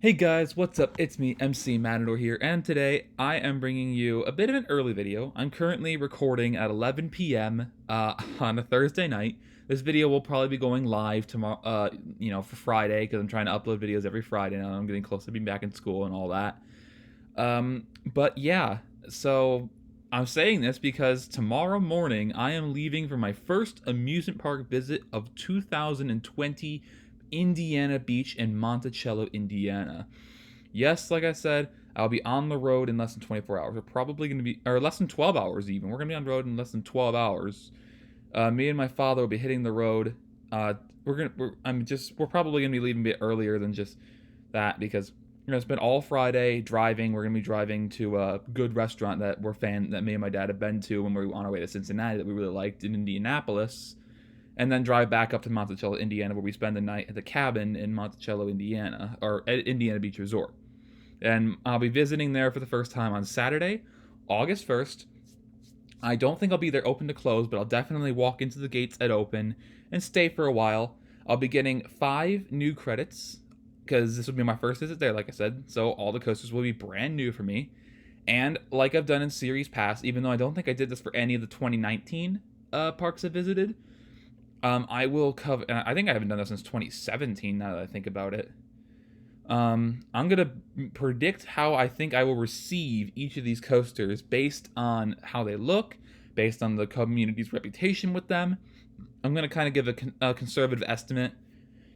Hey guys, what's up? It's me, MC Matador here, and today I am bringing you a bit of an early video. I'm currently recording at 11 p.m. On a Thursday night. This video will probably be going live tomorrow, for Friday, because I'm trying to upload videos every Friday now. I'm getting close to being back in school and all that. But yeah, so I'm saying this because tomorrow morning I am leaving for my first amusement park visit of 2020, Indiana Beach in Monticello, Indiana. Yes, like I said, I'll be on the road in less than 24 hours. We're probably going to be, or less than 12 hours even. We're going to be on the road in less than 12 hours. Me and my father will be hitting the road. We're probably going to be leaving a bit earlier than just that because we're going to spend all Friday driving. We're going to be driving to a good restaurant that that me and my dad have been to when we were on our way to Cincinnati that we really liked in Indianapolis, and then drive back up to Monticello, Indiana, where we spend the night at the cabin in Monticello, Indiana, or at Indiana Beach Resort. And I'll be visiting there for the first time on Saturday, August 1st. I don't think I'll be there open to close, but I'll definitely walk into the gates at open and stay for a while. I'll be getting 5 new credits, because this will be my first visit there, like I said, so all the coasters will be brand new for me. And like I've done in series past, even though I don't think I did this for any of the 2019 parks I visited, I will cover. I think I haven't done this since 2017. Now that I think about it, I'm gonna predict how I think I will receive each of these coasters based on how they look, based on the community's reputation with them. I'm gonna kind of give a conservative estimate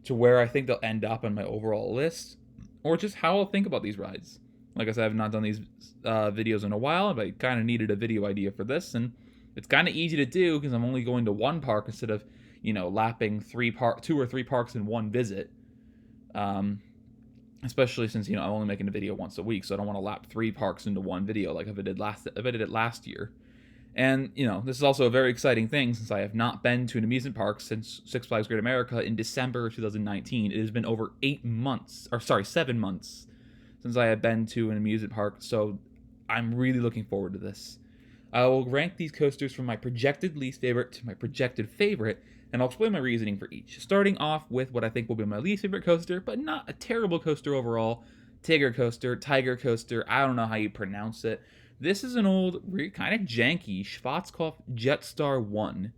to where I think they'll end up on my overall list, or just how I'll think about these rides. Like I said, I've not done these videos in a while, but I kind of needed a video idea for this, and it's kind of easy to do because I'm only going to one park instead of lapping 2 or 3 parks in one visit. Especially since I'm only making a video once a week, so I don't want to lap 3 parks into one video like if I did it last year. And this is also a very exciting thing since I have not been to an amusement park since Six Flags Great America in December of 2019. It has been over 7 months since I have been to an amusement park, so I'm really looking forward to this. I will rank these coasters from my projected least favorite to my projected favorite, and I'll explain my reasoning for each. Starting off with what I think will be my least favorite coaster, but not a terrible coaster overall, Tig'rr Coaster, I don't know how you pronounce it. This is an old, kind of janky Schwarzkopf Jetstar 1.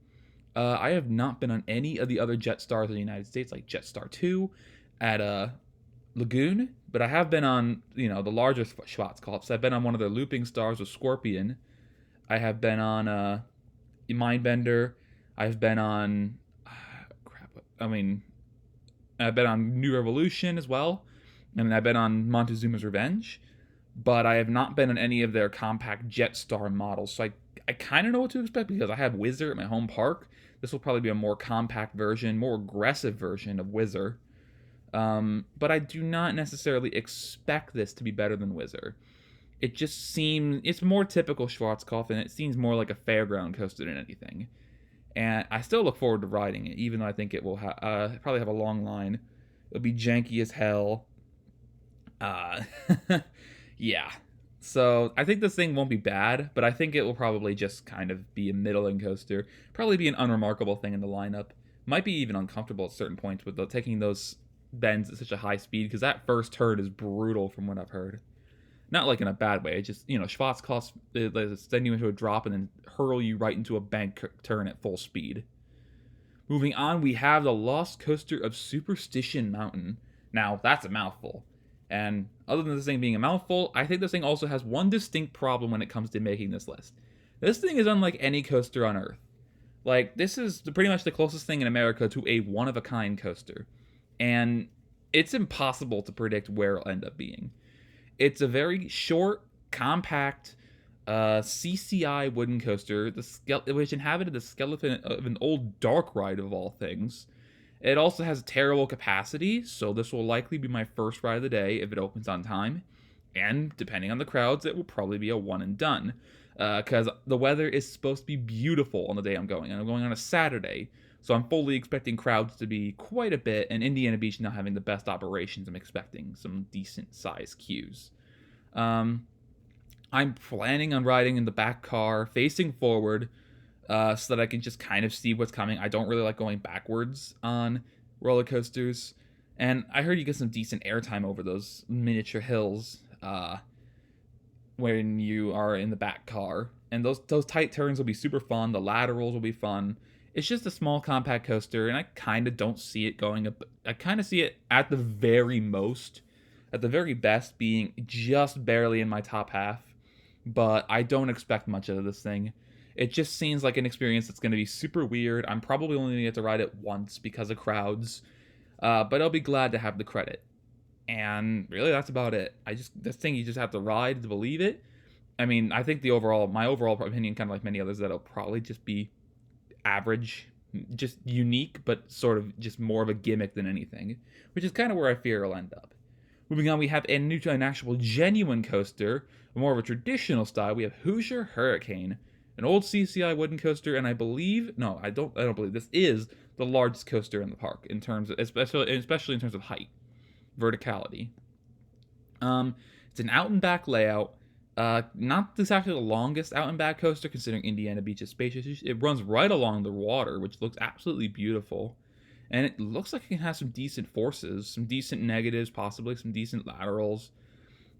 I have not been on any of the other Jetstars in the United States, like Jetstar 2 at Lagoon, but I have been on, the larger Schwarzkopfs. I've been on one of their looping stars with Scorpion. I have been on Mindbender. I've been on I've been on New Revolution as well, and I've been on Montezuma's Revenge, but I have not been on any of their compact Jetstar models, so I kind of know what to expect because I have Whizzer at my home park. This will probably be a more compact version, more aggressive version of Whizzer, but I do not necessarily expect this to be better than Whizzer. It just seems, it's more typical Schwarzkopf, and it seems more like a fairground coaster than anything. And I still look forward to riding it, even though I think it will probably have a long line. It'll be janky as hell. Yeah. So I think this thing won't be bad, but I think it will probably just kind of be a middling coaster. Probably be an unremarkable thing in the lineup. Might be even uncomfortable at certain points with taking those bends at such a high speed, because that first turn is brutal from what I've heard. Not like in a bad way, just, Schwarzkopf, they send you into a drop and then hurl you right into a bank turn at full speed. Moving on, we have the Lost Coaster of Superstition Mountain. Now, that's a mouthful. And other than this thing being a mouthful, I think this thing also has one distinct problem when it comes to making this list. This thing is unlike any coaster on Earth. Like, this is pretty much the closest thing in America to a one-of-a-kind coaster. And it's impossible to predict where it'll end up being. It's a very short, compact, CCI wooden coaster, which inhabited the skeleton of an old dark ride of all things. It also has terrible capacity, so this will likely be my first ride of the day if it opens on time. And depending on the crowds, it will probably be a one and done. Because the weather is supposed to be beautiful on the day I'm going. And I'm going on a Saturday, so I'm fully expecting crowds to be quite a bit, and Indiana Beach now having the best operations, I'm expecting some decent size queues. I'm planning on riding in the back car, facing forward, so that I can just kind of see what's coming. I don't really like going backwards on roller coasters, And I heard you get some decent airtime over those miniature hills when you are in the back car. And those tight turns will be super fun. The laterals will be fun. It's just a small compact coaster, and I kind of don't see it going up. I kind of see it at the very most, at the very best, being just barely in my top half. But I don't expect much out of this thing. It just seems like an experience that's going to be super weird. I'm probably only going to get to ride it once because of crowds, but I'll be glad to have the credit. And really, that's about it. This thing you just have to ride to believe it. I mean, I think my overall opinion, kind of like many others, that it'll probably just be average, just unique, but sort of just more of a gimmick than anything, which is kind of where I fear it'll end up. Moving on, we have an actual genuine coaster, more of a traditional style. We have Hoosier Hurricane, an old CCI wooden coaster, and I don't believe this is the largest coaster in the park in terms of, especially in terms of height, verticality. It's an out and back layout. Not exactly the longest out and back coaster, considering Indiana Beach is spacious. It runs right along the water, which looks absolutely beautiful. And it looks like it has some decent forces, some decent negatives, possibly some decent laterals.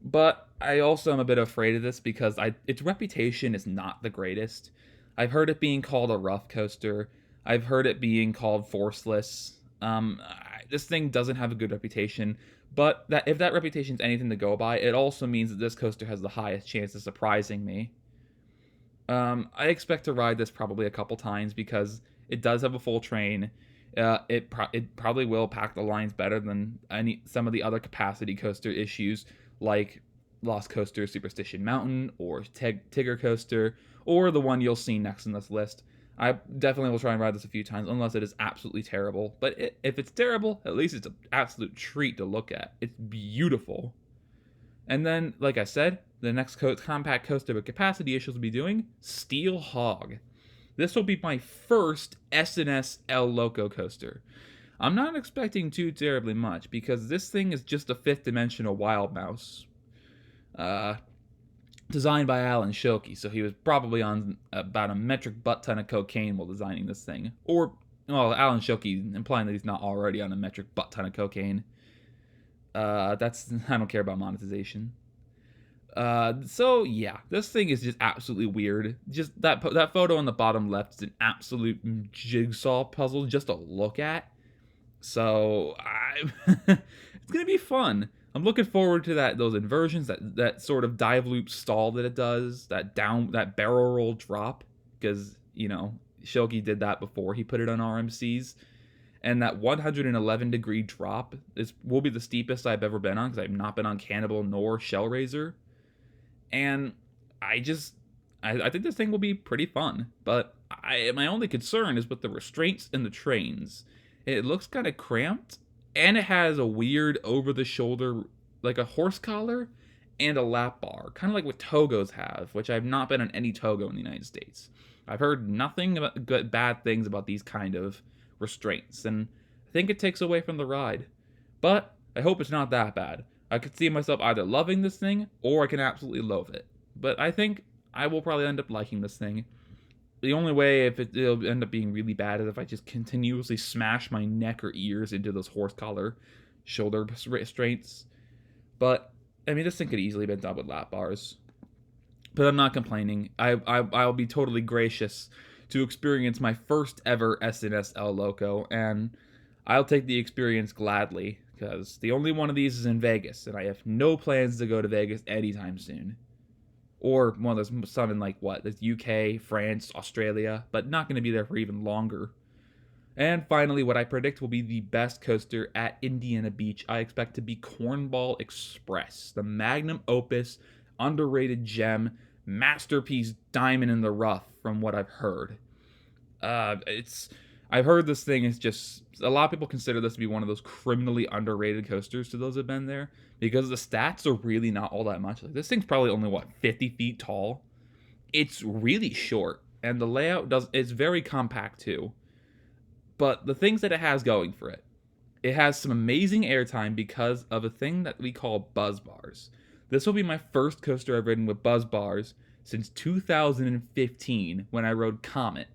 But I also am a bit afraid of this because its reputation is not the greatest. I've heard it being called a rough coaster. I've heard it being called forceless. This thing doesn't have a good reputation. But if that reputation is anything to go by, it also means that this coaster has the highest chance of surprising me. I expect to ride this probably a couple times because it does have a full train. It probably will pack the lines better than some of the other capacity coaster issues like Lost Coaster, Superstition Mountain, or Tig'rr Coaster, or the one you'll see next on this list. I definitely will try and ride this a few times, unless it is absolutely terrible. But if it's terrible, at least it's an absolute treat to look at. It's beautiful. And then, like I said, the next compact coaster with capacity issues will be doing Steel Hawg. This will be my first S&S El Loco coaster. I'm not expecting too terribly much, because this thing is just a fifth-dimensional wild mouse. Designed by Alan Schilke, so he was probably on about a metric butt ton of cocaine while designing this thing. Or, well, Alan Schilke implying that he's not already on a metric butt ton of cocaine. I don't care about monetization. So yeah, this thing is just absolutely weird. Just that photo on the bottom left is an absolute jigsaw puzzle just to look at. So it's gonna be fun. I'm looking forward to those inversions, that sort of dive loop stall that it does, that barrel roll drop, because Schilke did that before he put it on RMCs. And that 111-degree drop will be the steepest I've ever been on, because I've not been on Cannibal nor Shellraiser. And I think this thing will be pretty fun. But my only concern is with the restraints in the trains. It looks kind of cramped, and it has a weird over-the-shoulder, like a horse collar, and a lap bar, kind of like what Togos have, which I've not been on any Togo in the United States. I've heard nothing but bad things about these kind of restraints, and I think it takes away from the ride. But I hope it's not that bad. I could see myself either loving this thing, or I can absolutely loathe it. But I think I will probably end up liking this thing. The only way it'll end up being really bad is if I just continuously smash my neck or ears into those horse collar shoulder restraints. But I mean, this thing could easily be done with lap bars. But I'm not complaining. I'll be totally gracious to experience my first ever S&S El Loco, and I'll take the experience gladly, because the only one of these is in Vegas, and I have no plans to go to Vegas anytime soon. Or one of those, some in the UK, France, Australia, but not going to be there for even longer. And finally, what I predict will be the best coaster at Indiana Beach, I expect to be Cornball Express, the magnum opus, underrated gem, masterpiece, diamond in the rough, from what I've heard. I've heard this thing is just, a lot of people consider this to be one of those criminally underrated coasters to those who have been there, because the stats are really not all that much. This thing's probably only 50 feet tall. It's really short, and the layout it's very compact too. But the things that it has going for it has some amazing airtime because of a thing that we call buzz bars. This will be my first coaster I've ridden with buzz bars since 2015, when I rode Comet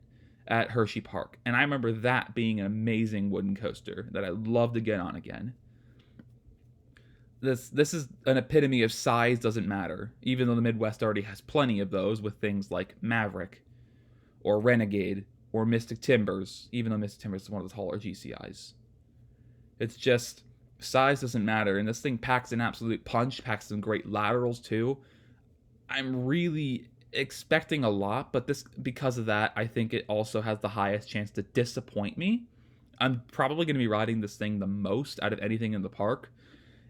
at Hershey Park. And I remember that being an amazing wooden coaster that I'd love to get on again. this is an epitome of size doesn't matter, even though the Midwest already has plenty of those with things like Maverick or Renegade or Mystic Timbers, even though Mystic Timbers is one of the taller GCIs. It's just size doesn't matter, and this thing packs an absolute punch, packs some great laterals too. I'm really expecting a lot, but this because of that, I think it also has the highest chance to disappoint me. I'm probably going to be riding this thing the most out of anything in the park,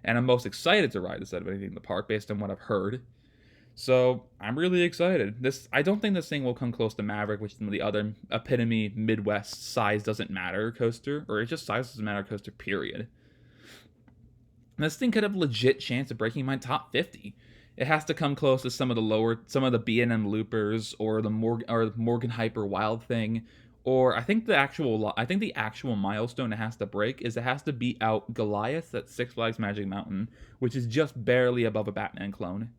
and I'm most excited to ride this out of anything in the park based on what I've heard. So I'm really excited. I don't think this thing will come close to Maverick, which is the other epitome Midwest size doesn't matter coaster, or it's just size doesn't matter coaster, period. This thing could have a legit chance of breaking my top 50. It has to come close to some of the B&M loopers or the Morgan Hyper Wild thing, or I think the actual milestone it has to break is it has to beat out Goliath at Six Flags Magic Mountain, which is just barely above a Batman clone.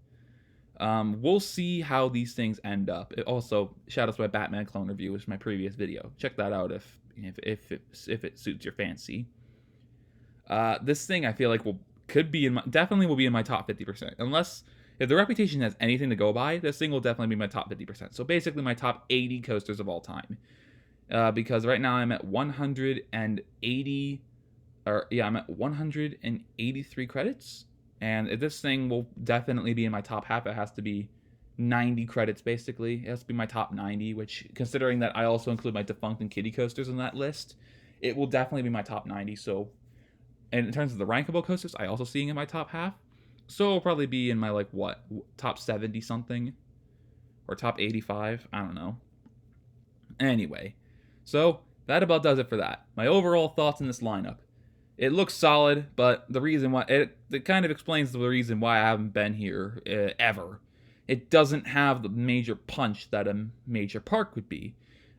We'll see how these things end up. Also, shout out to my Batman clone review, which is my previous video. Check that out if it suits your fancy. This thing I feel like definitely will be in my top 50%. Unless if the reputation has anything to go by, this thing will definitely be my top 50%. So basically my top 80 coasters of all time. Because right now I'm at 180 I'm at 183 credits. And this thing will definitely be in my top half. It has to be 90 credits, basically. It has to be my top 90, which, considering that I also include my Defunct and Kitty coasters in that list, it will definitely be my top 90. So, and in terms of the rankable coasters, I also seeing in my top half. So it'll probably be in my, top 70 something? Or top 85? I don't know. Anyway, so that about does it for that. My overall thoughts in this lineup. It looks solid, but the reason why it kind of explains the reason why I haven't been here ever. It doesn't have the major punch that a major park would be,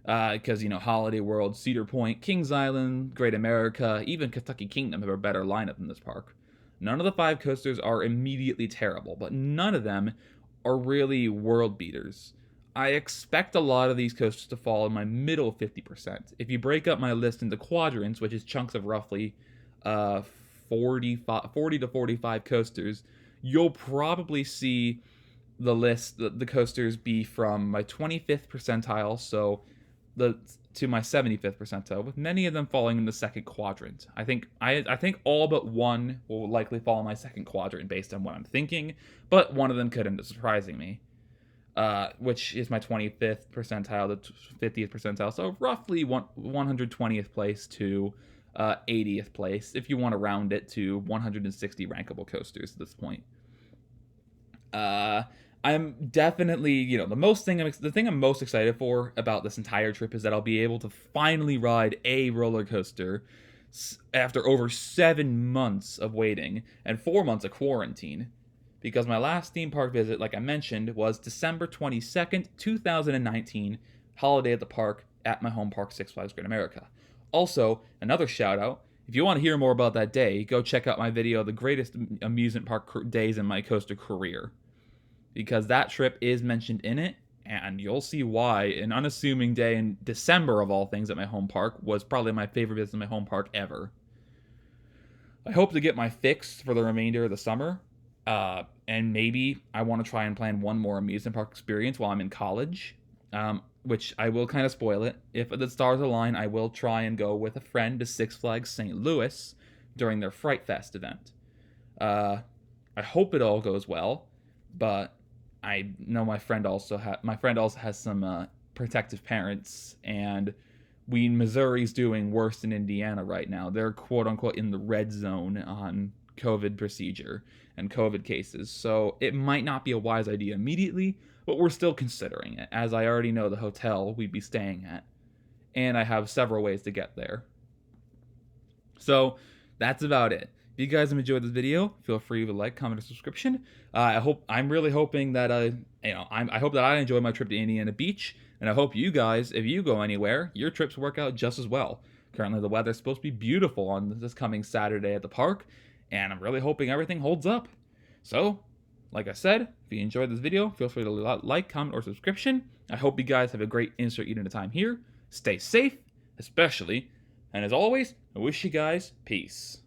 because Holiday World, Cedar Point, Kings Island, Great America, even Kentucky Kingdom have a better lineup than this park. None of the 5 coasters are immediately terrible, but none of them are really world beaters. I expect a lot of these coasters to fall in my middle 50%. If you break up my list into quadrants, which is chunks of roughly 40 to 45 coasters, you'll probably see the list, the coasters be from my 25th percentile to my 75th percentile, with many of them falling in the second quadrant. I think all but one will likely fall in my second quadrant based on what I'm thinking, but one of them could end up surprising me, which is my 25th percentile to 50th percentile, so roughly 120th place to 80th place, if you want to round it to 160 rankable coasters at this point. I'm definitely, the thing I'm most excited for about this entire trip is that I'll be able to finally ride a roller coaster after over 7 months of waiting and 4 months of quarantine. Because my last theme park visit, like I mentioned, was December 22nd, 2019, holiday at the park at my home park, Six Flags Great America. Also, another shout out, if you want to hear more about that day, go check out my video, The Greatest Amusement Park Days in My Coaster Career. Because that trip is mentioned in it, and you'll see why an unassuming day in December of all things at my home park was probably my favorite visit to my home park ever. I hope to get my fix for the remainder of the summer, and maybe I want to try and plan one more amusement park experience while I'm in college. Which I will kind of spoil it. If the stars align, I will try and go with a friend to Six Flags St. Louis during their Fright Fest event. I hope it all goes well, but I know my friend also has some protective parents, and Missouri's doing worse than Indiana right now. They're quote unquote in the red zone on COVID procedure and COVID cases, so it might not be a wise idea immediately, but we're still considering it, as I already know the hotel we'd be staying at, and I have several ways to get there. So that's about it. If you guys have enjoyed this video, feel free to like, comment, or subscription. I'm really hoping that I hope that I enjoy my trip to Indiana Beach, and I hope you guys, if you go anywhere, your trips work out just as well. Currently, the weather's supposed to be beautiful on this coming Saturday at the park, and I'm really hoping everything holds up. So, like I said, if you enjoyed this video, feel free to like, comment, or subscription. I hope you guys have a great insert unit time here. Stay safe, especially, and as always, I wish you guys peace.